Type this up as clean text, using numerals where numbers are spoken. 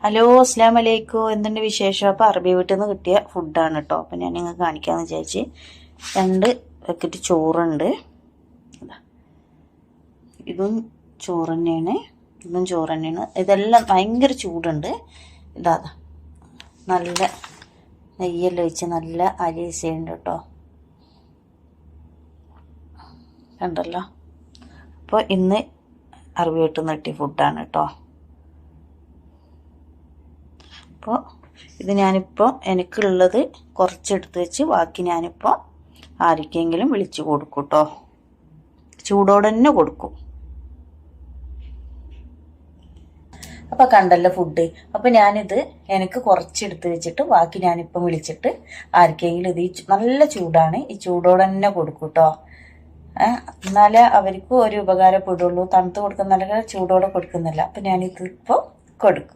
Hello, അസ്സലാം വലൈക്കും. എന്തുണ്ട് വിശേഷം? അപ്പോൾ അറബി വീട്ടിൽ നിന്ന് കിട്ടിയ ഫുഡാണ് കേട്ടോ. അപ്പം ഞാൻ നിങ്ങൾക്ക് കാണിക്കാമെന്ന് വിചാരിച്ച് 2 പാക്കറ്റ് ചോറുണ്ട്. ഇതും ചോറ് തന്നെയാണ്, ഇതും ചോറ് തന്നെയാണ്. ഇതെല്ലാം ഭയങ്കര ചൂടുണ്ട്. ഇതാ നല്ല നെയ്യെല്ലാം ഒഴിച്ച് നല്ല അരിയുണ്ട് കേട്ടോ. കണ്ടല്ലോ. അപ്പോൾ ഇന്ന് അറബി വീട്ടിൽ നിന്ന് കിട്ടിയ ഫുഡാണ് കേട്ടോ. അപ്പോൾ ഇത് ഞാനിപ്പോൾ എനിക്കുള്ളത് കുറച്ചെടുത്ത് വെച്ച് ബാക്കി ഞാനിപ്പോൾ ആർക്കെങ്കിലും വിളിച്ചു കൊടുക്കും കേട്ടോ. ചൂടോടെ തന്നെ കൊടുക്കും. അപ്പോൾ കണ്ടല്ലോ ഫുഡ്. അപ്പോൾ ഞാനിത് എനിക്ക് കുറച്ചെടുത്ത് വെച്ചിട്ട് ബാക്കി ഞാനിപ്പം വിളിച്ചിട്ട് ആർക്കെങ്കിലും ഇത് നല്ല ചൂടാണ്, ഈ ചൂടോടെ തന്നെ കൊടുക്കും കേട്ടോ. എന്നാലേ അവർക്കും ഒരു ഉപകാരപ്പെടുള്ളൂ. തണുത്ത് കൊടുക്കുന്ന ചൂടോടെ കൊടുക്കുന്നില്ല. അപ്പം ഞാനിത് ഇപ്പോൾ കൊടുക്കും.